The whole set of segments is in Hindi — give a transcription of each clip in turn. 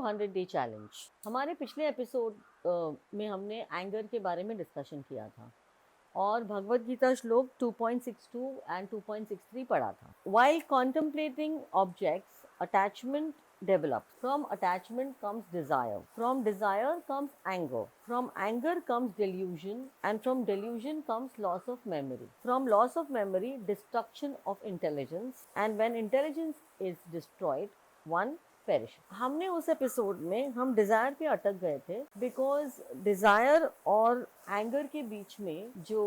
100 डे चैलेंज। हमारे पिछले एपिसोड में हमने एंगर के बारे में डिस्कशन किया था और भगवद गीता श्लोक 2.62 एंड 2.63 पढ़ा था। While contemplating objects, attachment develops. From attachment comes desire. From desire comes anger. From anger comes delusion, and from delusion comes loss of memory. From loss of memory, destruction of intelligence, and when intelligence is destroyed, one perish. हमने उस एपिसोड में हम डिजायर पे अटक गए थे बिकॉज डिजायर और एंगर के बीच में जो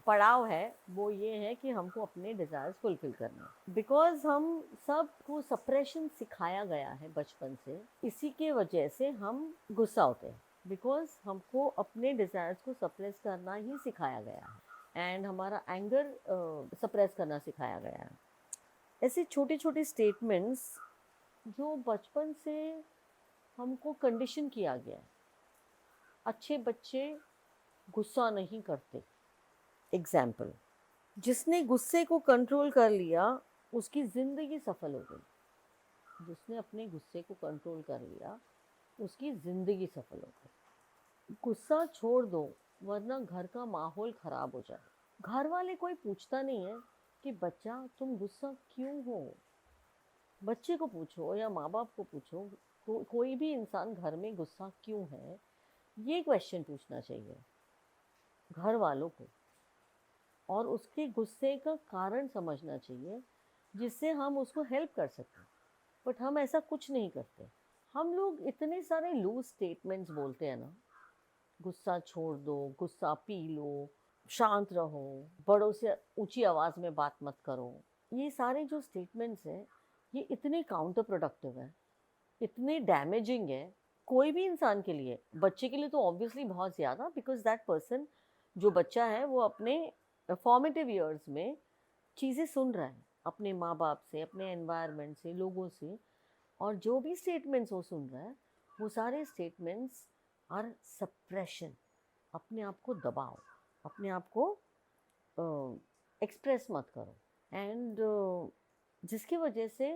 पड़ाव है वो ये है कि हमको अपने डिजायर्स फुलफिल करना है। बिकॉज हम सबको सप्रेशन सिखाया गया है बचपन से, इसी के वजह से हम गुस्सा होते हैं बिकॉज हमको अपने डिजायर्स को सप्रेस करना ही सिखाया गया है एंड हमारा एंगर सप्रेस करना सिखाया गया है। ऐसे छोटे छोटे स्टेटमेंट्स जो बचपन से हमको कंडीशन किया गया है। अच्छे बच्चे गुस्सा नहीं करते। एग्जाम्पल, जिसने गुस्से को कंट्रोल कर लिया उसकी ज़िंदगी सफल हो गई। जिसने अपने गुस्से को कंट्रोल कर लिया उसकी ज़िंदगी सफल हो गई। गुस्सा छोड़ दो वरना घर का माहौल ख़राब हो जाए। घर वाले कोई पूछता नहीं है कि बच्चा तुम गुस्सा क्यों हो। बच्चे को पूछो या माँ बाप को पूछो, कोई भी इंसान घर में गुस्सा क्यों है, ये क्वेश्चन पूछना चाहिए घर वालों को और उसके गुस्से का कारण समझना चाहिए जिससे हम उसको हेल्प कर सकें। बट हम ऐसा कुछ नहीं करते। हम लोग इतने सारे लूज स्टेटमेंट्स बोलते हैं ना, गुस्सा छोड़ दो, गुस्सा पी लो, शांत रहो, बड़ों से ऊंची आवाज़ में बात मत करो। ये सारे जो स्टेटमेंट्स हैं ये इतने काउंटर प्रोडक्टिव है, इतने डैमेजिंग है कोई भी इंसान के लिए। बच्चे के लिए तो ऑब्वियसली बहुत ज़्यादा, बिकॉज दैट पर्सन, जो बच्चा है वो अपने फॉर्मेटिव ईयर्स में चीज़ें सुन रहा है अपने माँ बाप से, अपने एनवायरनमेंट से, लोगों से, और जो भी स्टेटमेंट्स वो सुन रहा है वो सारे स्टेटमेंट्स आर सप्रेशन। अपने आप को दबाओ, अपने आप को एक्सप्रेस मत करो एंड जिसकी वजह से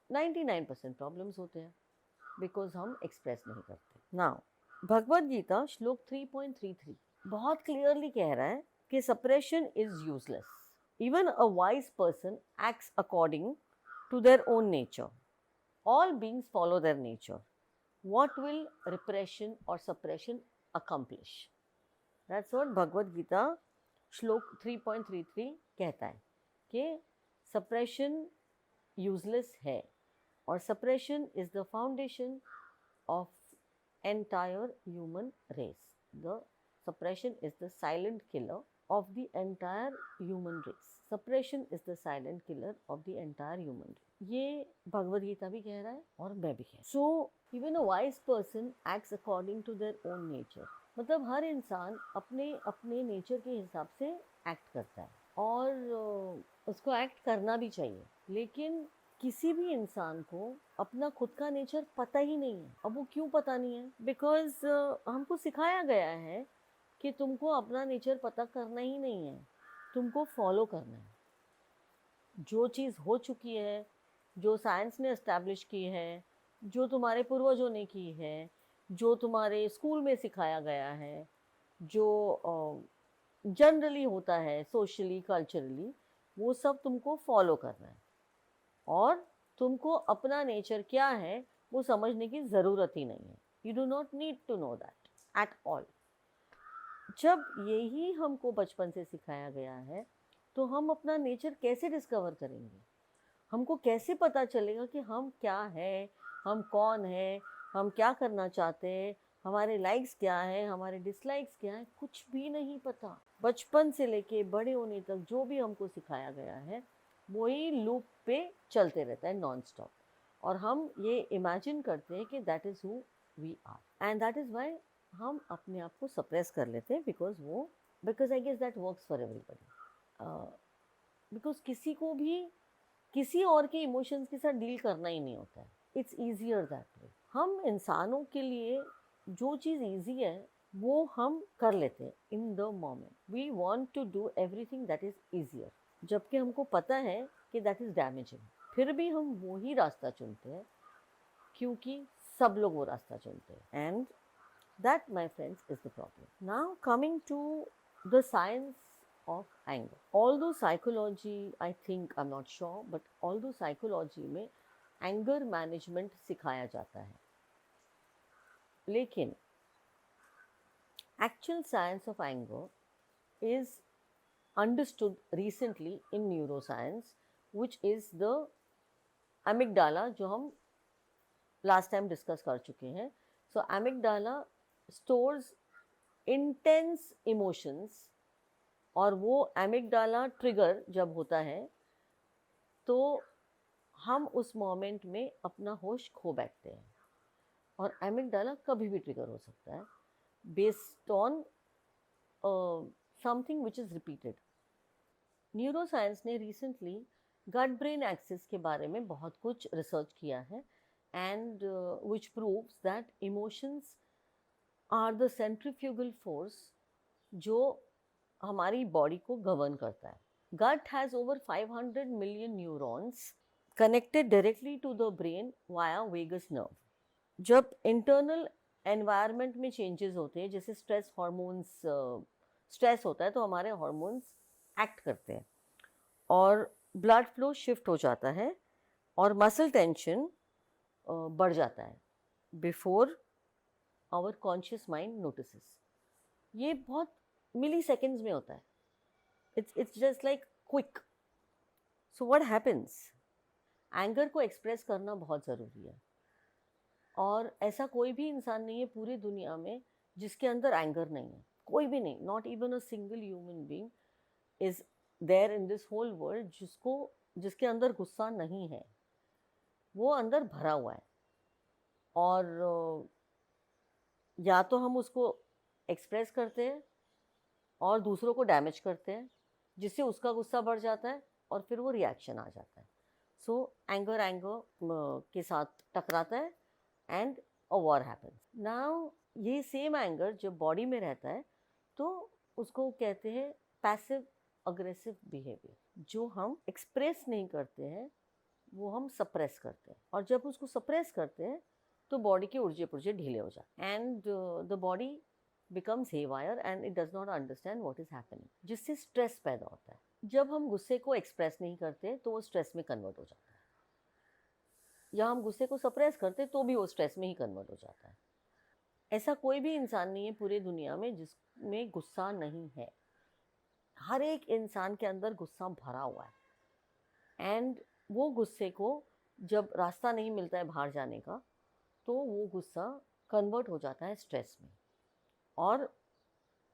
99% प्रॉब्लम्स होते हैं बिकॉज हम एक्सप्रेस नहीं करते। नाउ भगवद गीता श्लोक 3.33 बहुत क्लियरली कह रहा है कि suppression is useless. Even a wise person acts according to their own nature. All beings follow their nature. What will repression और suppression accomplish? That's what Bhagavad Gita श्लोक 3.33 कहता है कि सप्रेशन यूजलेस है और suppression is the foundation of entire human race. The suppression is the silent killer of the entire human race. Suppression is the silent killer of the entire human race. ये भगवद गीता भी कह रहा है और मैं भी कह रहा हूँ। So even a wise person acts according to their own nature. मतलब हर इंसान अपने अपने नेचर के हिसाब से एक्ट करता है और उसको एक्ट करना भी चाहिए। लेकिन किसी भी इंसान को अपना खुद का नेचर पता ही नहीं है। अब वो क्यों पता नहीं है? बिकॉज हमको सिखाया गया है कि तुमको अपना नेचर पता करना ही नहीं है, तुमको फॉलो करना है। जो चीज़ हो चुकी है, जो साइंस ने एस्टैब्लिश की है, जो तुम्हारे पूर्वजों ने की है, जो तुम्हारे स्कूल में सिखाया गया है, जो जनरली होता है सोशली कल्चरली, वो सब तुमको फॉलो करना है और तुमको अपना नेचर क्या है वो समझने की ज़रूरत ही नहीं है। You do not need to know that at all. जब यही हमको बचपन से सिखाया गया है तो हम अपना नेचर कैसे डिस्कवर करेंगे? हमको कैसे पता चलेगा कि हम क्या है, हम कौन है, हम क्या करना चाहते हैं, हमारे लाइक्स क्या है, हमारे डिसलाइक्स क्या है? कुछ भी नहीं पता। बचपन से लेके बड़े होने तक जो भी हमको सिखाया गया है वही लूप पे चलते रहता है नॉन स्टॉप, और हम ये इमेजिन करते हैं कि that is who we are and that is why हम अपने आप को सप्रेस कर लेते हैं। Because I guess that works for everybody. Because किसी को भी किसी और के इमोशंस के साथ डील करना ही नहीं होता है। It's easier that way. हम इंसानों के लिए जो चीज़ ईजी है वो हम कर लेते हैं in the moment. We want to do everything that is easier, जबकि हमको पता है कि दैट इज़ डैमेजिंग। फिर भी हम वही रास्ता चुनते हैं क्योंकि सब लोग वो रास्ता चुनते हैं, and that my friends is the problem. Now coming to the science of anger. Although psychology, I think, I'm not sure, but although psychology में anger management सिखाया जाता है, लेकिन actual science of anger is understood recently in neuroscience, which is the amygdala, जो हम last time discuss कर चुके हैं. So amygdala stores intense emotions, और वो एमिगडाला ट्रिगर जब होता है तो हम उस मोमेंट में अपना होश खो बैठते हैं, और एमिगडाला कभी भी ट्रिगर हो सकता है based on something which is repeated. Neuroscience ने रिसेंटली गट ब्रेन एक्सिस के बारे में बहुत कुछ रिसर्च किया है, and which proves that emotions are the centrifugal force जो हमारी बॉडी को गवर्न करता है. Gut has over 500 million neurons connected directly to the brain via vagus nerve. जब इंटरनल एनवायरनमेंट में चेंजेस होते हैं, जैसे स्ट्रेस हार्मोन्स, स्ट्रेस होता है तो हमारे हार्मोन्स एक्ट करते हैं और ब्लड फ्लो शिफ्ट हो जाता है और मसल टेंशन बढ़ जाता है before our conscious mind notices. ये बहुत मिली सेकेंड्स में होता है. It's just like quick. So what happens, anger को एक्सप्रेस करना बहुत ज़रूरी है, और ऐसा कोई भी इंसान नहीं है पूरी दुनिया में जिसके अंदर एंगर नहीं है. कोई भी नहीं, not even a single human being is there in this whole world जिसके अंदर गुस्सा नहीं है. वो अंदर भरा हुआ है, और या तो हम उसको एक्सप्रेस करते हैं और दूसरों को डैमेज करते हैं, जिससे उसका गुस्सा बढ़ जाता है और फिर वो रिएक्शन आ जाता है. सो एंगर के साथ टकराता है and a war happens. Now ये सेम एंगर जब बॉडी में रहता है तो उसको कहते हैं पैसिव अग्रेसिव बिहेवियर. जो हम एक्सप्रेस नहीं करते हैं वो हम सप्रेस करते हैं, और जब उसको सप्रेस करते हैं तो बॉडी के ऊर्जे पुर्जे ढीले हो जाते हैं, and the body becomes haywire and it does not understand what is happening, जिससे स्ट्रेस पैदा होता है. जब हम गुस्से को एक्सप्रेस नहीं करते तो वो स्ट्रेस में कन्वर्ट हो जाता है, या हम गुस्से को सप्रेस करते तो भी वो स्ट्रेस में ही कन्वर्ट हो जाता है. ऐसा कोई भी इंसान नहीं है पूरी दुनिया में जिसमें गुस्सा नहीं है. हर एक इंसान के अंदर गुस्सा भरा हुआ है, एंड वो गुस्से को जब रास्ता नहीं मिलता है बाहर जाने का तो वो गुस्सा कन्वर्ट हो जाता है स्ट्रेस में. और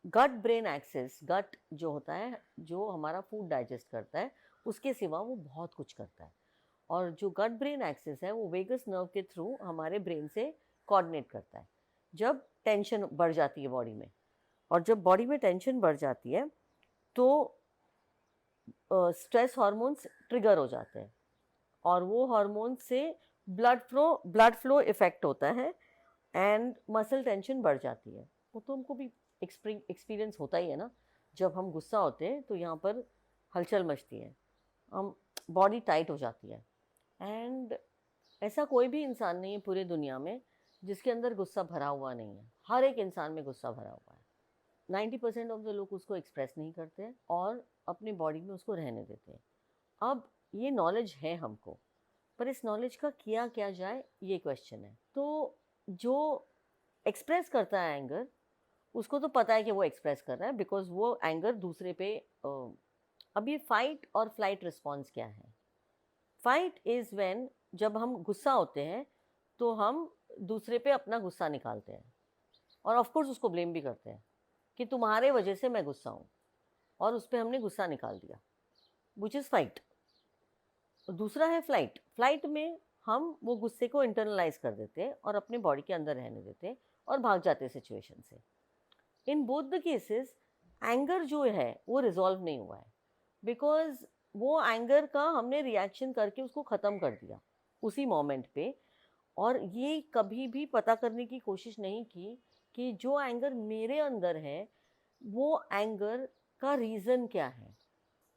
गट ब्रेन एक्सिस, गट जो होता है जो हमारा फूड डाइजेस्ट करता है, उसके सिवा वो बहुत कुछ करता है. और जो गट ब्रेन एक्सिस है वो वेगस नर्व के थ्रू हमारे ब्रेन से कोऑर्डिनेट करता है जब टेंशन बढ़ जाती है बॉडी में. और जब बॉडी में टेंशन बढ़ जाती है तो स्ट्रेस हार्मोन्स ट्रिगर हो जाते हैं, और वो हार्मोन से ब्लड फ्लो इफेक्ट होता है एंड मसल टेंशन बढ़ जाती है. वो तो हमको भी एक्सपीरियंस होता ही है ना. जब हम गुस्सा होते हैं तो यहाँ पर हलचल मचती है, हम बॉडी टाइट हो जाती है, एंड ऐसा कोई भी इंसान नहीं है पूरी दुनिया में जिसके अंदर गुस्सा भरा हुआ नहीं है. हर एक इंसान में गुस्सा भरा हुआ है. 90% ऑफ द लोग उसको एक्सप्रेस नहीं करते हैं और अपनी बॉडी में उसको रहने देते हैं. अब ये नॉलेज है हमको, पर इस नॉलेज का किया क्या जाए ये क्वेश्चन है. तो जो एक्सप्रेस करता है एंगर, उसको तो पता है कि वो एक्सप्रेस कर रहा है, बिकॉज वो एंगर दूसरे पे अब ये फाइट और फ्लाइट रिस्पॉन्स क्या है. फाइट इज़ व्हेन जब हम गुस्सा होते हैं तो हम दूसरे पे अपना गुस्सा निकालते हैं, और ऑफ कोर्स उसको ब्लेम भी करते हैं कि तुम्हारे वजह से मैं गुस्सा हूँ, और उस पर हमने गुस्सा निकाल दिया, विच इज़ फाइट. दूसरा है फ्लाइट. फ्लाइट में हम वो गुस्से को इंटरनलाइज कर देते हैं और अपने बॉडी के अंदर रहने देते हैं और भाग जाते हैं सिचुएशन से. In both the cases anger जो है वो रिजॉल्व नहीं हुआ है, बिकॉज वो एंगर का हमने रिएक्शन करके उसको ख़त्म कर दिया उसी मोमेंट पे, और ये कभी भी पता करने की कोशिश नहीं की कि जो एंगर मेरे अंदर है वो एंगर का रीज़न क्या है,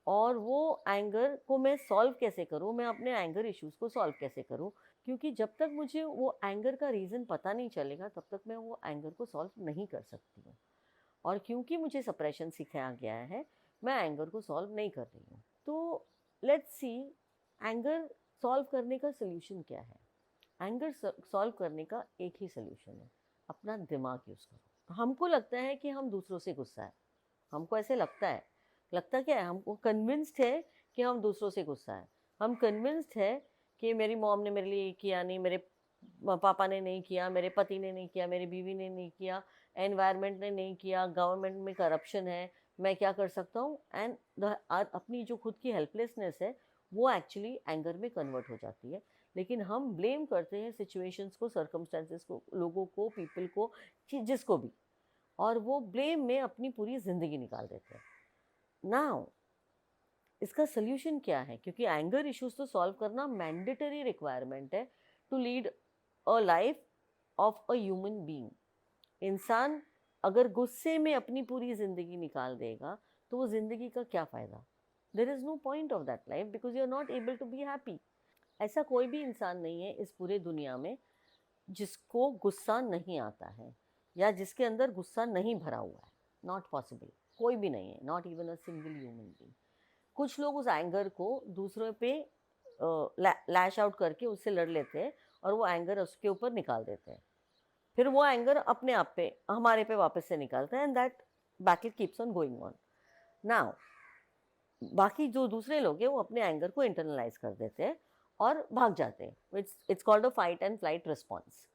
और वो एंगर को मैं सॉल्व कैसे करूँ, मैं अपने एंगर इश्यूज़ को सॉल्व कैसे करूँ. क्योंकि जब तक मुझे वो एंगर का रीज़न पता नहीं चलेगा तब तक मैं वो एंगर को सॉल्व नहीं कर सकती हूँ। और क्योंकि मुझे सप्रेशन सिखाया गया है, मैं एंगर को सॉल्व नहीं कर रही हूँ। तो लेट्स सी, एंगर सॉल्व करने का सॉल्यूशन क्या है? एंगर सॉल्व करने का एक ही सॉल्यूशन है, अपना दिमाग यूज़ करो। हमको लगता है कि हम दूसरों से गुस्सा है, हमको ऐसे लगता है। लगता क्या है? हमको कन्विंस्ड है कि हम दूसरों से गुस्सा है। हम कन्विंस्ड है कि मेरी मॉम ने मेरे लिए किया नहीं, मेरे पापा ने नहीं किया, मेरे पति ने नहीं किया, मेरी बीवी ने नहीं किया, एनवायरनमेंट ने नहीं किया, गवर्नमेंट में करप्शन है, मैं क्या कर सकता हूँ? एंड अपनी जो खुद की हेल्पलेसनेस है वो एक्चुअली एंगर में कन्वर्ट हो जाती है। लेकिन हम ब्लेम करते हैं सिचुएशंस को, सर्कमस्टेंसेस को, लोगों को, पीपल को, जिसको भी, और वो ब्लेम में अपनी पूरी ज़िंदगी निकाल देते हैं। नाउ इसका सल्यूशन क्या है? क्योंकि एंगर इश्यूज तो सॉल्व करना मैंडेटरी रिक्वायरमेंट है to lead a life of a human being. इंसान अगर गुस्से में अपनी पूरी ज़िंदगी निकाल देगा तो वो ज़िंदगी का क्या फ़ायदा? There is no point of that life because you are not able to be happy. ऐसा कोई भी इंसान नहीं है इस पूरे दुनिया में जिसको गुस्सा नहीं आता है या जिसके अंदर गुस्सा नहीं भरा हुआ है। नॉट पॉसिबल, कोई भी नहीं है, not even a single human being. कुछ लोग उस एंगर को दूसरों पे लैश आउट करके उससे लड़ लेते हैं और वो एंगर उसके ऊपर निकाल देते हैं। फिर वो एंगर अपने आप पे, हमारे पे वापस से निकालते हैं, and that battle keeps on going on. Now बाकी जो दूसरे लोग हैं वो अपने एंगर को इंटरनलाइज कर देते हैं और भाग जाते हैं। It's called a fight and flight response.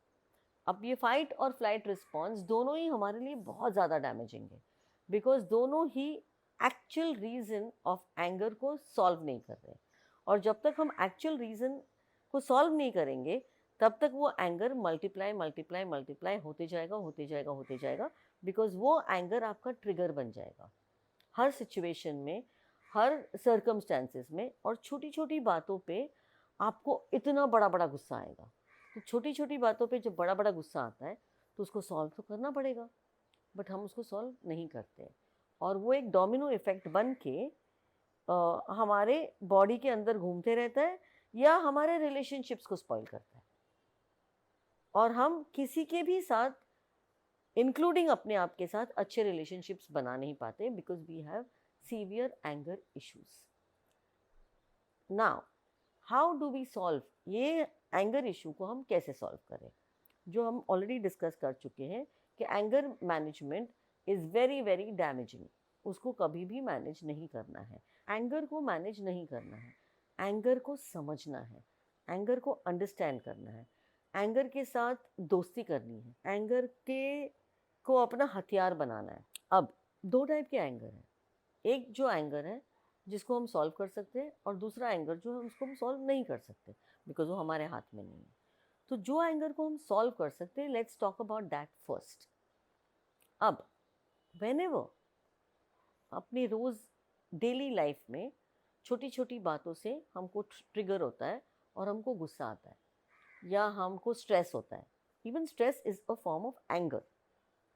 अब ये फाइट और फ्लाइट रिस्पॉन्स दोनों ही हमारे लिए बहुत ज़्यादा डैमेजिंग है बिकॉज दोनों ही एक्चुअल रीज़न ऑफ एंगर को सॉल्व नहीं कर रहे। और जब तक हम एक्चुअल रीज़न को सॉल्व नहीं करेंगे तब तक वो एंगर मल्टीप्लाई मल्टीप्लाई मल्टीप्लाई होते जाएगा, होते जाएगा, होते जाएगा, बिकॉज वो एंगर आपका ट्रिगर बन जाएगा हर सिचुएशन में, हर सर्कमस्टेंसेस में। और छोटी छोटी बातों पे आपको इतना बड़ा बड़ा गुस्सा आएगा। तो छोटी छोटी बातों पे जब बड़ा बड़ा गुस्सा आता है तो उसको सॉल्व तो करना पड़ेगा, बट हम उसको सॉल्व नहीं करते और वो एक डोमिनो इफेक्ट बन के हमारे बॉडी के अंदर घूमते रहता है या हमारे रिलेशनशिप्स को स्पॉइल करता है। और हम किसी के भी साथ, इंक्लूडिंग अपने आप के साथ, अच्छे रिलेशनशिप्स बना नहीं पाते because we have severe anger issues. Now how do we solve ये एंगर इशू को? हम कैसे सॉल्व करें? जो हम ऑलरेडी डिस्कस कर चुके हैं कि anger management is very very damaging. उसको कभी भी मैनेज नहीं करना है, एंगर को मैनेज नहीं करना है, एंगर को समझना है, एंगर को अंडरस्टैंड करना है, एंगर के साथ दोस्ती करनी है, एंगर के को अपना हथियार बनाना है। अब दो टाइप के एंगर हैं, एक जो एंगर है जिसको हम सॉल्व कर सकते हैं और दूसरा एंगर जो है उसको हम सॉल्व नहीं कर सकते बिकॉज वो हमारे हाथ में नहीं है। तो जो एंगर को हम सॉल्व कर सकते हैं, let's talk about that first. अब व्हेनेवर अपनी रोज़ डेली लाइफ में छोटी छोटी बातों से हमको ट्रिगर होता है और हमको गुस्सा आता है या हमको स्ट्रेस होता है, even stress is a form of anger.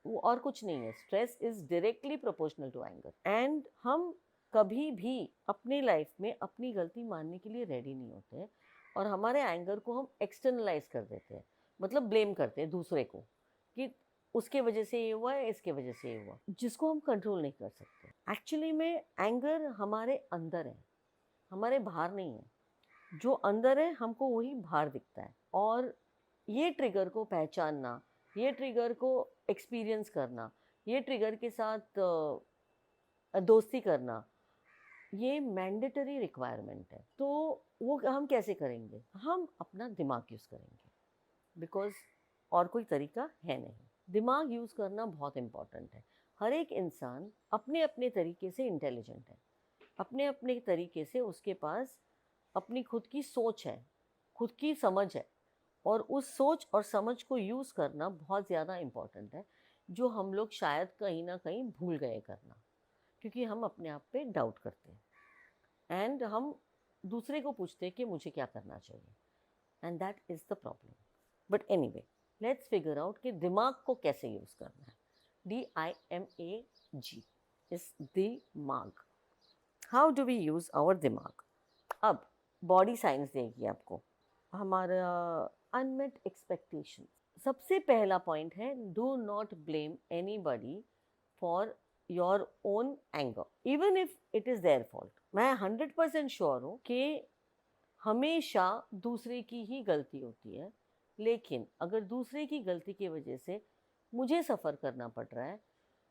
वो और कुछ नहीं है, stress is directly proportional to anger. And हम कभी भी अपनी लाइफ में अपनी गलती मानने के लिए रेडी नहीं होते हैं और हमारे एंगर को हम एक्सटर्नलाइज कर देते हैं, मतलब ब्लेम करते हैं दूसरे को कि उसके वजह से ये हुआ है, इसके वजह से ये हुआ, जिसको हम कंट्रोल नहीं कर सकते। एक्चुअली में एंगर हमारे अंदर है, हमारे बाहर नहीं है। जो अंदर है हमको वही बाहर दिखता है। और ये ट्रिगर को पहचानना, ये ट्रिगर को एक्सपीरियंस करना, ये ट्रिगर के साथ दोस्ती करना, ये मैंडेटरी रिक्वायरमेंट है। तो वो हम कैसे करेंगे? हम अपना दिमाग यूज़ करेंगे बिकॉज और कोई तरीका है नहीं। दिमाग यूज़ करना बहुत इम्पॉर्टेंट है। हर एक इंसान अपने अपने तरीके से इंटेलिजेंट है, अपने अपने तरीके से उसके पास अपनी खुद की सोच है, खुद की समझ है, और उस सोच और समझ को यूज़ करना बहुत ज़्यादा इम्पॉर्टेंट है, जो हम लोग शायद कहीं ना कहीं भूल गए करना, क्योंकि हम अपने आप पे डाउट करते हैं एंड हम दूसरे को पूछते हैं कि मुझे क्या करना चाहिए, and that is the problem. But anyway, let's figure out कि दिमाग को कैसे यूज़ करना है। DIMAG is dimag. How do we use our dimag? अब बॉडी साइंस देगी आपको। हमारा अनमेट एक्सपेक्टेशन। सबसे पहला पॉइंट है, do not blame anybody for your own anger even if it is their fault. मैं 100% श्योर हूँ कि हमेशा दूसरे की ही गलती होती है, लेकिन अगर दूसरे की गलती की वजह से मुझे सफ़र करना पड़ रहा है,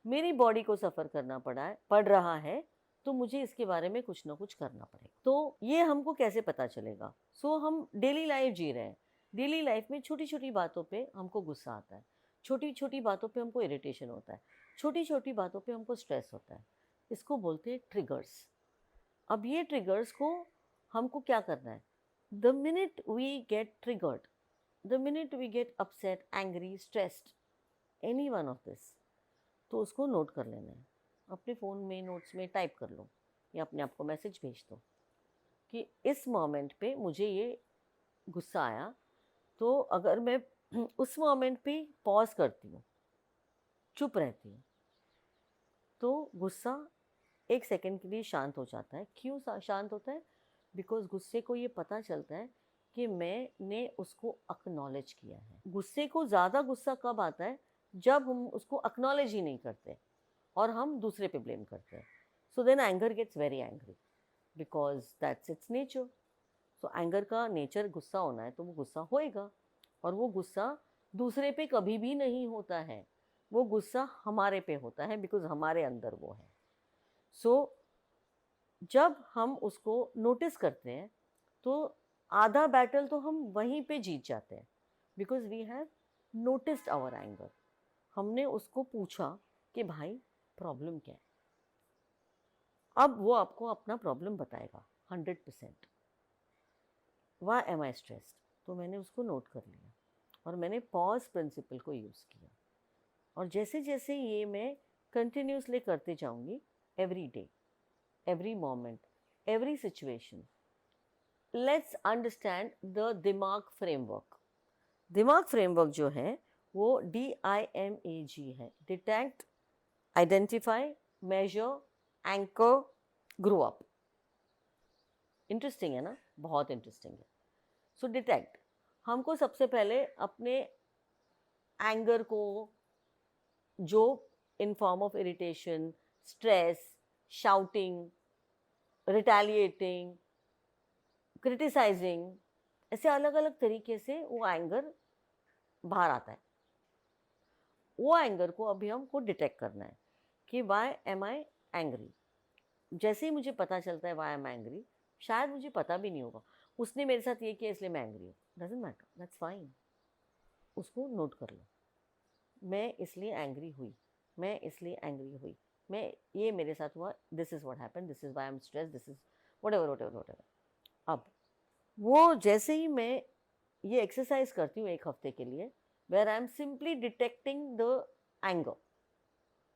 मेरी बॉडी को सफ़र करना पड़ रहा है, तो मुझे इसके बारे में कुछ ना कुछ करना पड़ेगा। तो ये हमको कैसे पता चलेगा? हम डेली लाइफ जी रहे हैं, डेली लाइफ में छोटी छोटी बातों पे हमको गुस्सा आता है, छोटी छोटी बातों पे हमको इरिटेशन होता है, छोटी छोटी बातों पे हमको स्ट्रेस होता है। इसको बोलते हैं ट्रिगर्स। अब ये ट्रिगर्स को हमको क्या करना है? The minute we get triggered, the minute we get upset, angry, stressed, any one of this, तो उसको नोट कर लेना है। अपने फ़ोन में नोट्स में टाइप कर लो या अपने आप को मैसेज भेज दो कि इस मोमेंट पे मुझे ये गुस्सा आया। तो अगर मैं उस मोमेंट पे पॉज करती हूँ, चुप रहती हूँ, तो गुस्सा एक सेकंड के लिए शांत हो जाता है। क्यों शांत होता है? बिकॉज गुस्से को ये पता चलता है कि मैंने उसको अक्नॉलेज किया है। गुस्से को ज़्यादा गुस्सा कब आता है? जब हम उसको अक्नॉलेज ही नहीं करते और हम दूसरे पे ब्लेम करते हैं। So then anger gets very angry because that's its nature. So anger का नेचर गुस्सा होना है, तो वो गुस्सा होएगा, और वो गुस्सा दूसरे पे कभी भी नहीं होता है, वो गुस्सा हमारे पे होता है बिकॉज हमारे अंदर वो है। सो जब हम उसको नोटिस करते हैं, तो आधा बैटल तो हम वहीं पे जीत जाते हैं because we have noticed our anger. हमने उसको पूछा कि भाई प्रॉब्लम क्या है। अब वो आपको अपना प्रॉब्लम बताएगा 100%। वाई एम आई स्ट्रेस्ड? तो मैंने उसको नोट कर लिया और मैंने पॉज प्रिंसिपल को यूज़ किया, और जैसे जैसे ये मैं कंटिन्यूसली करते जाऊंगी, every day, every moment, every situation, let's understand the dimag framework. Dimag framework जो है वो DIMAG है, detect, identify, measure, anchor, grow up. Interesting है ना? बहुत इंटरेस्टिंग है। सो डिटेक्ट, हमको सबसे पहले अपने एंगर को, जो in form of irritation, stress, shouting, retaliating, criticizing, ऐसे अलग अलग तरीके से वो एंगर बाहर आता है। वो एंगर को अभी हमको डिटेक्ट करना है कि वाई एम आई एंग्री। जैसे ही मुझे पता चलता है वाई एम एंग्री, शायद मुझे पता भी नहीं होगा उसने मेरे साथ ये किया इसलिए मैं एंग्री हूँ, डजंट मैटर, दैट्स फाइन। उसको नोट कर लो, मैं इसलिए एंग्री हुई, मैं इसलिए एंग्री हुई, मैं, ये मेरे साथ हुआ, this is what happened, this is why I am stress, this is whatever whatever whatever. अब वो जैसे ही मैं ये एक्सरसाइज करती हूँ 1 हफ्ते के लिए, where I am simply detecting the anger,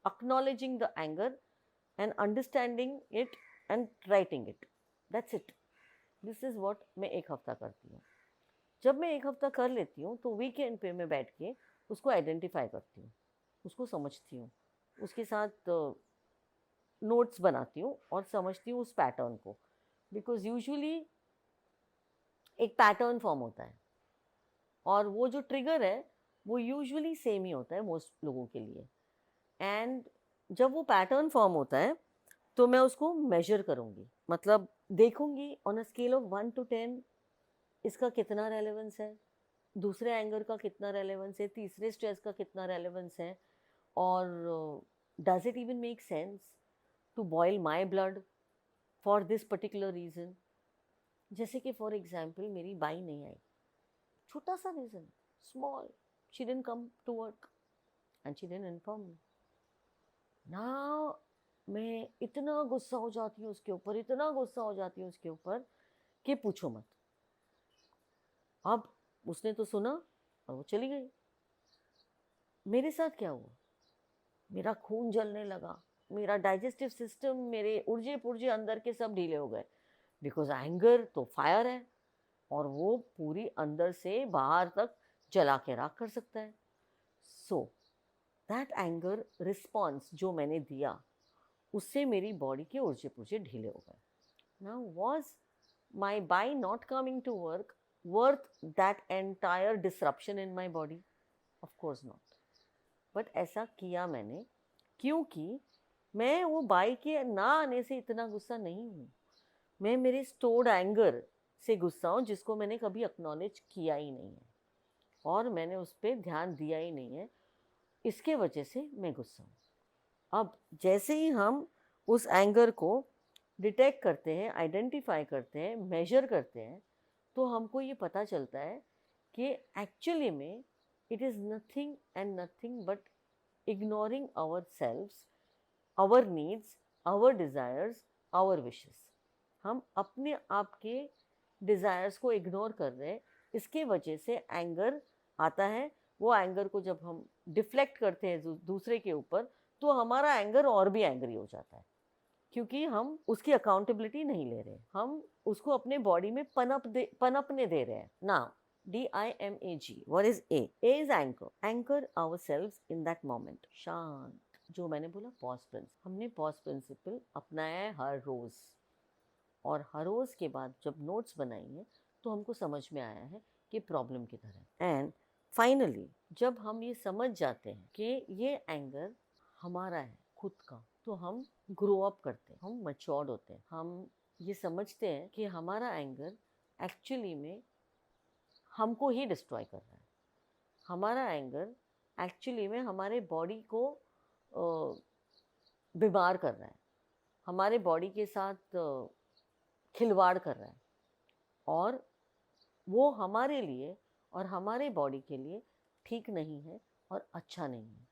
acknowledging the anger and understanding it and writing it, that's it, this is what मैं 1 हफ्ता करती हूँ। जब मैं 1 हफ्ता कर लेती हूँ तो वीकेंड पे मैं बैठ के उसको आइडेंटिफाई करती हूँ, उसको समझती हूँ, उसके साथ नोट्स बनाती हूँ और समझती हूँ उस पैटर्न को, बिकॉज यूजुअली एक पैटर्न फॉर्म होता है और वो जो ट्रिगर है वो यूजुअली सेम ही होता है मोस्ट लोगों के लिए। एंड जब वो पैटर्न फॉर्म होता है तो मैं उसको मेजर करूँगी, मतलब देखूँगी on a scale of 1 to 10 इसका कितना रेलेवेंस है, दूसरे एंगर का कितना रेलेवेंस है, तीसरे स्ट्रेस का कितना रेलेवेंस है, और does it even make sense to boil my blood for this particular reason. जैसे कि फॉर एग्जाम्पल मेरी बाई नहीं आई, छोटा सा reason, small, she didn't come to work and she didn't inform me. ना मैं इतना गुस्सा हो जाती हूँ उसके ऊपर, इतना गुस्सा हो जाती हूँ उसके ऊपर कि पूछो मत। अब उसने तो सुना और वो चली गई। मेरे साथ क्या हुआ? मेरा खून जलने लगा, मेरा डाइजेस्टिव सिस्टम, मेरे ऊर्जे पुर्जे अंदर के सब ढीले हो गए, बिकॉज एंगर तो फायर है और वो पूरी अंदर से बाहर तक जला के राख कर सकता है। सो दैट एंगर रिस्पॉन्स जो मैंने दिया, उससे मेरी बॉडी के ऊर्जे पुर्जे ढीले हो गए। Now was my bai not coming to work worth that entire disruption in my body? Of course not. But ऐसा किया मैंने क्योंकि मैं वो बाई के ना आने से इतना गुस्सा नहीं हूँ, मैं मेरे स्टोर्ड एंगर से गुस्सा हूँ जिसको मैंने कभी एक्नॉलेज किया ही नहीं है और मैंने उस पर ध्यान दिया ही नहीं है, इसके वजह से मैं गुस्सा हूँ। अब जैसे ही हम उस एंगर को डिटेक्ट करते हैं, आइडेंटिफाई करते हैं, मेजर करते हैं, तो हमको ये पता चलता है कि एक्चुअली में it is nothing and nothing but ignoring ourselves, our needs, our desires, our wishes. हम अपने आप के डिज़ायर्स को इग्नोर कर रहे हैं, इसके वजह से एंगर आता है। वो एंगर को जब हम डिफ्लेक्ट करते हैं दूसरे के ऊपर, तो हमारा एंगर और भी एंग्री हो जाता है क्योंकि हम उसकी अकाउंटेबिलिटी नहीं ले रहे, हम उसको अपने बॉडी में पनपने दे रहे हैं। Now DIMAG, what is A? A is anchor. Anchor ourselves in that moment. शांत, जो मैंने बोला पॉज प्रिंसिपल, हमने पॉज प्रिंसिपल अपनाया है हर रोज, और हर रोज के बाद जब नोट्स बनाई हैं तो हमको समझ में आया है कि प्रॉब्लम किधर है। एंड फाइनली जब हम ये समझ जाते हैं कि ये एंगर हमारा है खुद का, तो हम ग्रो अप करते हैं, हम मैच्योर्ड होते हैं, हम ये समझते हैं कि हमारा एंगर एक्चुअली में हमको ही डिस्ट्रॉय कर रहा है, हमारा एंगर एक्चुअली में हमारे बॉडी को बीमार कर रहा है, हमारे बॉडी के साथ खिलवाड़ कर रहा है, और वो हमारे लिए और हमारे बॉडी के लिए ठीक नहीं है और अच्छा नहीं है।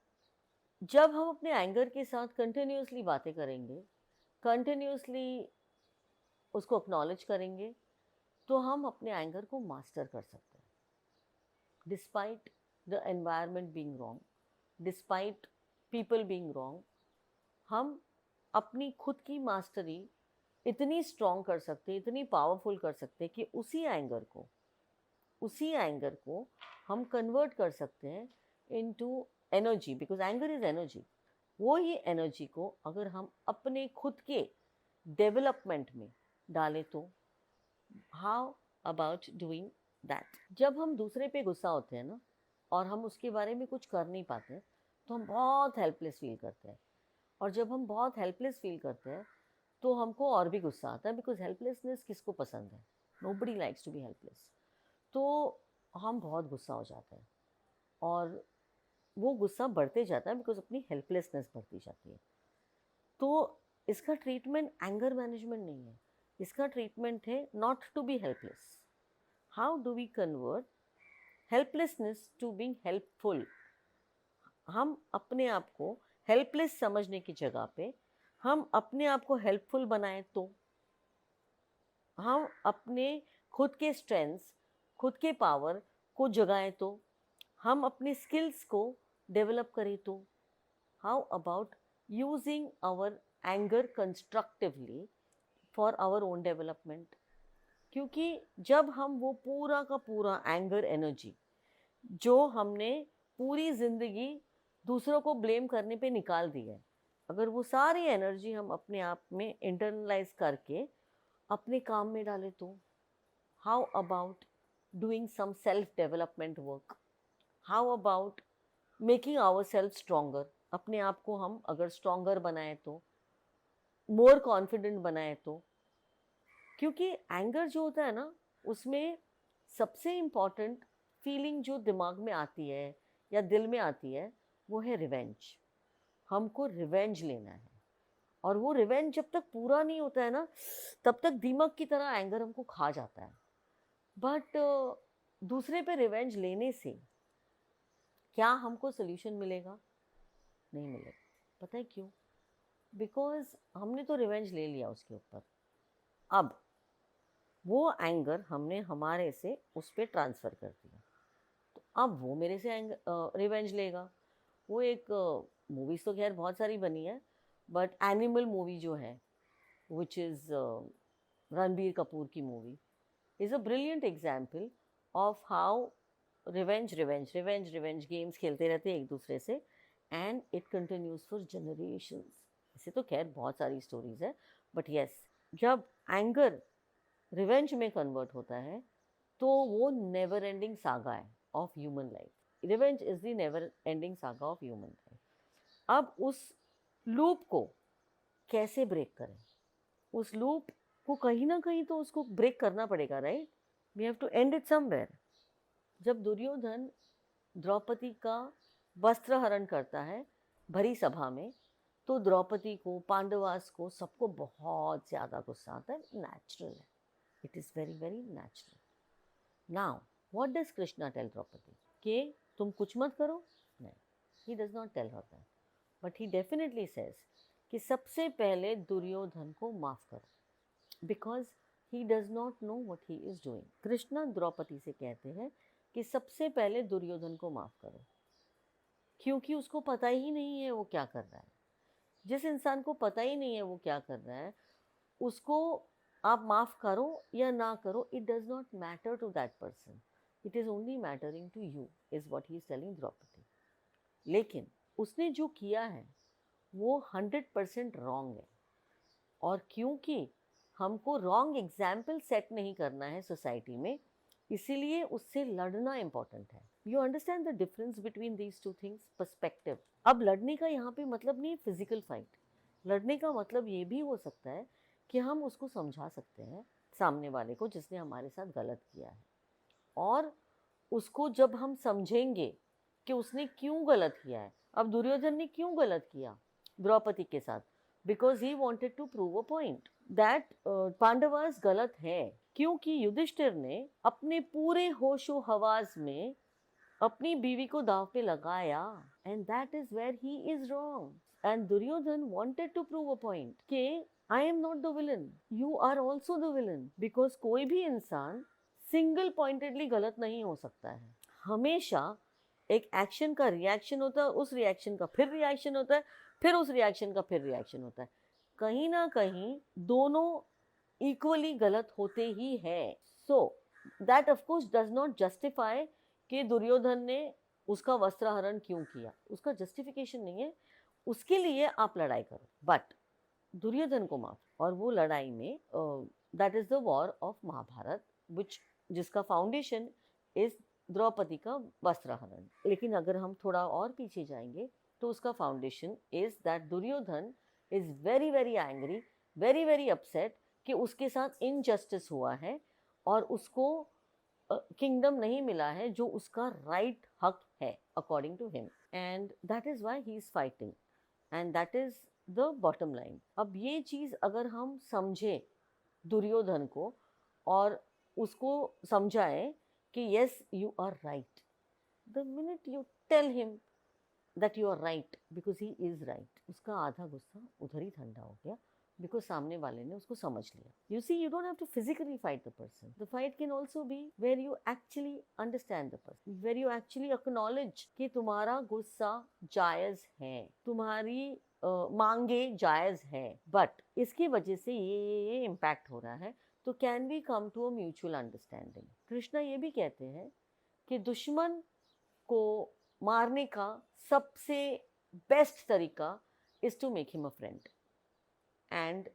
जब हम अपने एंगर के साथ कंटिन्यूसली बातें करेंगे, कंटिन्यूसली उसको एक्नॉलेज करेंगे, तो हम अपने एंगर को मास्टर कर सकते हैं। Despite the environment being wrong, despite people being wrong, हम अपनी खुद की मास्टरी इतनी स्ट्रॉन्ग कर सकते हैं, इतनी पावरफुल कर सकते हैं कि उसी एंगर को हम कन्वर्ट कर सकते हैं into energy, because anger is energy. वो ही एनर्जी को अगर हम अपने खुद के डेवलपमेंट में डालें तो हाउ अबाउट डूइंग दैट? जब हम दूसरे पे गुस्सा होते हैं ना और हम उसके बारे में कुछ कर नहीं पाते, तो हम बहुत हेल्पलेस फील करते हैं, और जब हम बहुत हेल्पलेस फील करते हैं तो हमको और भी गुस्सा आता है, बिकॉज हेल्पलेसनेस किसको पसंद है? Nobody likes to be helpless. तो हम बहुत गुस्सा हो जाते हैं और वो गुस्सा बढ़ते जाता है बिकॉज अपनी हेल्पलेसनेस बढ़ती जाती है। तो इसका ट्रीटमेंट एंगर मैनेजमेंट नहीं है, इसका ट्रीटमेंट है not to be helpless. How do we convert helplessness to being helpful? हम अपने आप को हेल्पलेस समझने की जगह पे हम अपने आप को हेल्पफुल बनाएं, तो हम अपने खुद के स्ट्रेंथ्स, खुद के पावर को जगाएं, तो हम अपने स्किल्स को डेवलप करें, तो how about using our anger constructively for our own development? क्योंकि जब हम वो पूरा का पूरा एंगर एनर्जी जो हमने पूरी ज़िंदगी दूसरों को ब्लेम करने पे निकाल दी है, अगर वो सारी एनर्जी हम अपने आप में इंटरनलाइज करके अपने काम में डालें, तो how about doing some self development work? How about making our self stronger? अपने आप को हम अगर स्ट्रॉन्गर बनाए, तो मोर कॉन्फिडेंट बनाए, तो क्योंकि एंगर जो होता है ना, उसमें सबसे इम्पॉर्टेंट फीलिंग जो दिमाग में आती है या दिल में आती है, वो है रिवेंज। हमको रिवेंज लेना है, और वो रिवेंज जब तक पूरा नहीं होता है ना, तब तक दीमक की तरह एंगर हमको खा जाता है। बट दूसरे पे रिवेंज लेने से क्या हमको सोल्यूशन मिलेगा? नहीं मिलेगा। पता है क्यों? बिकॉज हमने तो रिवेंज ले लिया उसके ऊपर, अब वो एंगर हमने हमारे से उस पर ट्रांसफ़र कर दिया, तो अब वो मेरे से रिवेंज लेगा। वो एक मूवीज़ तो खैर बहुत सारी बनी है, बट एनिमल मूवी जो है, विच इज़ रणबीर कपूर की movie, is a brilliant example of how revenge games खेलते रहते हैं एक दूसरे से, and it continues for generations. ऐसे तो खैर बहुत सारी स्टोरीज है, बट यस, जब एंगर रिवेंज में कन्वर्ट होता है, तो वो नेवर एंडिंग सागा है of human life. Revenge is the never ending saga of human life. अब उस लूप को कैसे ब्रेक करें? उस लूप को कहीं ना कहीं तो उसको ब्रेक करना पड़ेगा, right? We have to end it somewhere. जब दुर्योधन द्रौपदी का वस्त्र हरण करता है भरी सभा में, तो द्रौपदी को, पांडवास को, सबको बहुत ज्यादा गुस्सा आता है। नेचुरल है, it is very very natural. Now what does Krishna tell Draupadi? कि तुम कुछ मत करो? नहीं, he does not tell her that, but he definitely says कि सबसे पहले दुर्योधन को माफ करो, because he does not know what he is doing. Krishna Draupadi से कहते हैं कि सबसे पहले दुर्योधन को माफ करो, क्योंकि उसको पता ही नहीं है वो क्या कर रहा है। जिस इंसान को पता ही नहीं है वो क्या कर रहा है, उसको आप माफ करो या ना करो, it does not matter to that person, it is only mattering to you, is what he is telling Draupadi. लेकिन उसने जो किया है वो 100% रॉन्ग है, और क्योंकि हमको रॉन्ग एग्जाम्पल सेट नहीं करना है सोसाइटी में, इसीलिए उससे लड़ना इंपॉर्टेंट है। You understand the difference between these two things? Perspective. अब लड़ने का यहाँ पे मतलब नहीं फिजिकल फाइट। लड़ने का मतलब ये भी हो सकता है कि हम उसको समझा सकते हैं, सामने वाले को जिसने हमारे साथ गलत किया है, और उसको जब हम समझेंगे कि उसने क्यों गलत किया है। अब दुर्योधन ने क्यों गलत किया द्रौपदी के साथ? Because he wanted to prove a point that Pandavas गलत है, क्योंकि युधिष्ठिर ने अपने पूरे होशो हवास में अपनी बीवी को दाव पे लगाया, and that is where he is wrong. And Duryodhana wanted to prove a point कि I am not the villain, you are also the villain, because कोई भी इंसान सिंगल पॉइंटेडली गलत नहीं हो सकता है। हमेशा एक एक्शन का रिएक्शन होता है, उस रिएक्शन का फिर रिएक्शन होता है, फिर उस रिएक्शन का फिर रिएक्शन होता है। कहीं ना कहीं दोनों इक्वली गलत होते ही हैं। So that of course does not justify कि दुर्योधन ने उसका वस्त्रहरण क्यों किया, उसका जस्टिफिकेशन नहीं है। उसके लिए आप लड़ाई करो, बट दुर्योधन को माफ। और वो लड़ाई में that is the war of Mahabharata, which जिसका फाउंडेशन इज द्रौपदी का वस्त्रहरण। लेकिन अगर हम थोड़ा और पीछे जाएंगे तो उसका foundation is that Duryodhan is very very angry, very very upset कि उसके साथ इनजस्टिस हुआ है और उसको किंगडम नहीं मिला है जो उसका राइट हक है according to him, and that is why he is fighting, and that is the bottom line. अब ये चीज अगर हम समझे दुर्योधन को और उसको समझाएं कि yes you are right, the minute you tell him that you are right because he is right, उसका आधा गुस्सा उधर ही ठंडा हो गया, बिकॉज सामने वाले ने उसको समझ लिया। You see, you don't have to physically fight the person, the fight can also be where you actually understand the person, where you actually acknowledge कि तुम्हारा गुस्सा जायज है, तुम्हारी मांगे जायज है, बट इसकी वजह से ये इम्पैक्ट हो रहा है, तो can we come to a mutual understanding. Krishna ये भी कहते हैं कि दुश्मन को मारने का सबसे बेस्ट तरीका is to make him a friend, and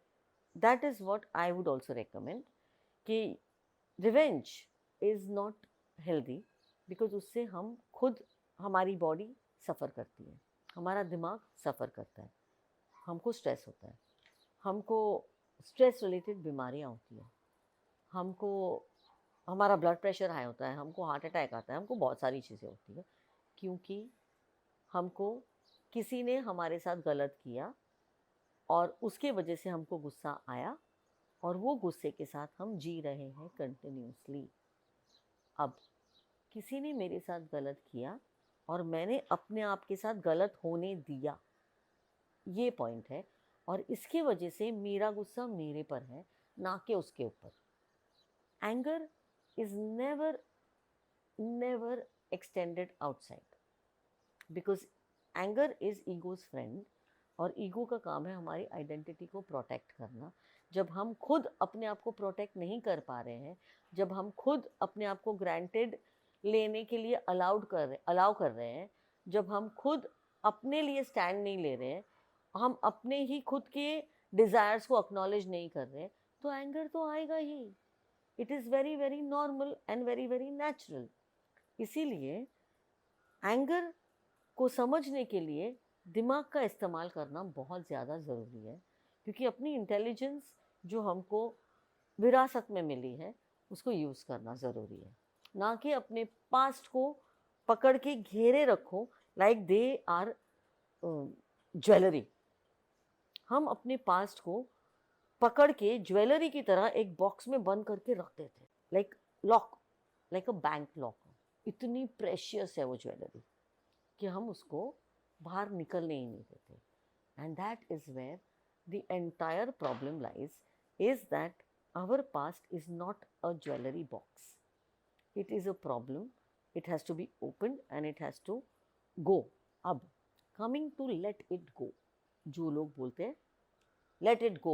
that is what I would also recommend कि revenge is not healthy because उससे हम खुद, हमारी बॉडी सफ़र करती है, हमारा दिमाग सफ़र करता है, हमको स्ट्रेस होता है, हमको स्ट्रेस रिलेटेड बीमारियाँ होती हैं, हमको हमारा ब्लड प्रेशर हाई होता है, हमको हार्ट अटैक आता है, हमको बहुत सारी चीज़ें होती है, क्योंकि हमको किसी ने हमारे साथ गलत किया और उसके वजह से हमको गुस्सा आया, और वो गुस्से के साथ हम जी रहे हैं कंटिन्यूसली। अब किसी ने मेरे साथ गलत किया और मैंने अपने आप के साथ गलत होने दिया, ये पॉइंट है, और इसके वजह से मेरा गुस्सा मेरे पर है, ना कि उसके ऊपर। Anger is never extended outside, because anger is ego's friend, और ईगो का काम है हमारी आइडेंटिटी को प्रोटेक्ट करना। जब हम खुद अपने आप को प्रोटेक्ट नहीं कर पा रहे हैं, जब हम खुद अपने आप को ग्रांटेड लेने के लिए अलाउ कर रहे हैं, जब हम खुद अपने लिए स्टैंड नहीं ले रहे हैं, हम अपने ही खुद के डिज़ायर्स को एक्नॉलेज नहीं कर रहे हैं, तो एंगर तो आएगा ही। It is very very normal and very very natural. इसीलिए एंगर को समझने के लिए दिमाग का इस्तेमाल करना बहुत ज़्यादा ज़रूरी है, क्योंकि अपनी इंटेलिजेंस जो हमको विरासत में मिली है उसको यूज़ करना ज़रूरी है, ना कि अपने पास्ट को पकड़ के घेरे रखो लाइक दे आर ज्वेलरी। हम अपने पास्ट को पकड़ के ज्वेलरी की तरह एक बॉक्स में बंद करके रख देते, like lock, like a bank lock. इतनी प्रेशियस है वो ज्वेलरी कि हम उसको बाहर निकलने ही नहीं देते। And that is where the entire problem lies, is that our past is not a jewellery box, it is a problem, it has to be open and it has to go. अब coming to let it go, जो लोग बोलते हैं let it go,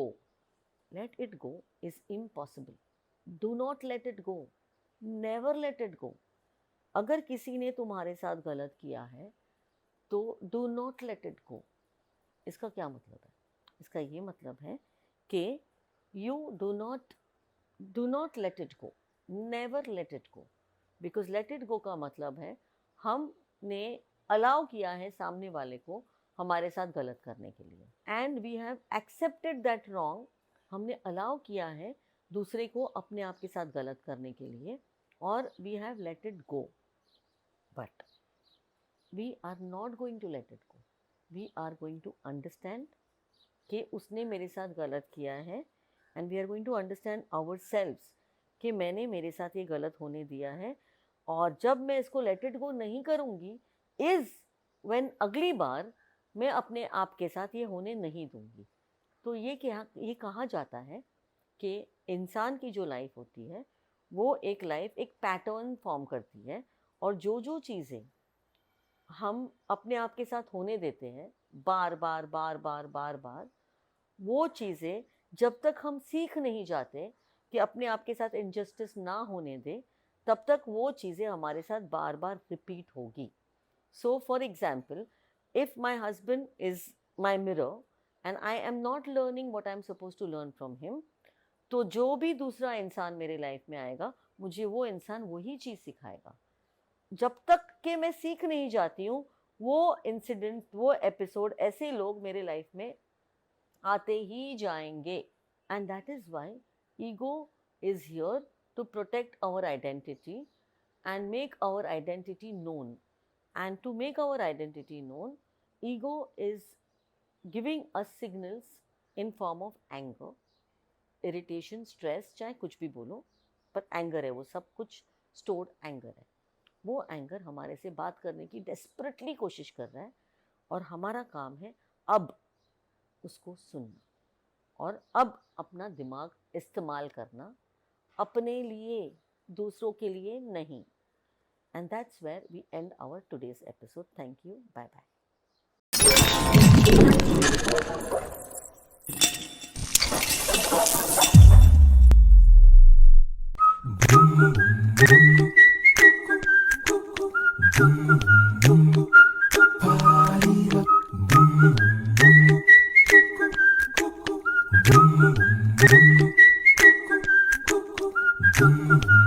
let it go is impossible. Do not let it go, never let it go. अगर किसी ने तुम्हारे साथ गलत किया है तो do not let it go। इसका क्या मतलब है? इसका ये मतलब है कि you do not let it go, never let it go, because let it go का मतलब है हमने अलाउ किया है सामने वाले को हमारे साथ गलत करने के लिए, and we have accepted that wrong. हमने अलाउ किया है दूसरे को अपने आप के साथ गलत करने के लिए, और we have let it go. But we are not going to let it go, we are going to understand कि उसने मेरे साथ गलत किया है, and we are going to understand ourselves कि मैंने मेरे साथ ये गलत होने दिया है, और जब मैं इसको लेट इट गो नहीं करूँगी इज़ व्हेन अगली बार मैं अपने आप के साथ ये होने नहीं दूंगी। तो ये कहा जाता है कि इंसान की जो लाइफ होती है वो एक पैटर्न फॉर्म करती है, और जो चीज़ें हम अपने आप के साथ होने देते हैं बार बार बार बार बार बार, वो चीज़ें जब तक हम सीख नहीं जाते कि अपने आप के साथ इनजस्टिस ना होने दे, तब तक वो चीज़ें हमारे साथ बार बार रिपीट होगी। So for example, if my husband is my mirror and I am not learning what I am supposed to learn from him, तो जो भी दूसरा इंसान मेरे लाइफ में आएगा मुझे वो इंसान वही चीज़ सिखाएगा। जब तक कि मैं सीख नहीं जाती हूँ, वो इंसिडेंट, वो एपिसोड, ऐसे लोग मेरे लाइफ में आते ही जाएंगे। And that is why ego is here to protect our identity and make our identity known. And to make our identity known, ego is giving us signals in form of anger, irritation, stress, चाहे कुछ भी बोलो, पर एंगर है, वो सब कुछ स्टोर्ड एंगर है। वो एंगर हमारे से बात करने की डेस्परेटली कोशिश कर रहा है, और हमारा काम है अब उसको सुनना, और अब अपना दिमाग इस्तेमाल करना अपने लिए, दूसरों के लिए नहीं। And that's where we end our today's episode. Thank you. Bye bye. Boom.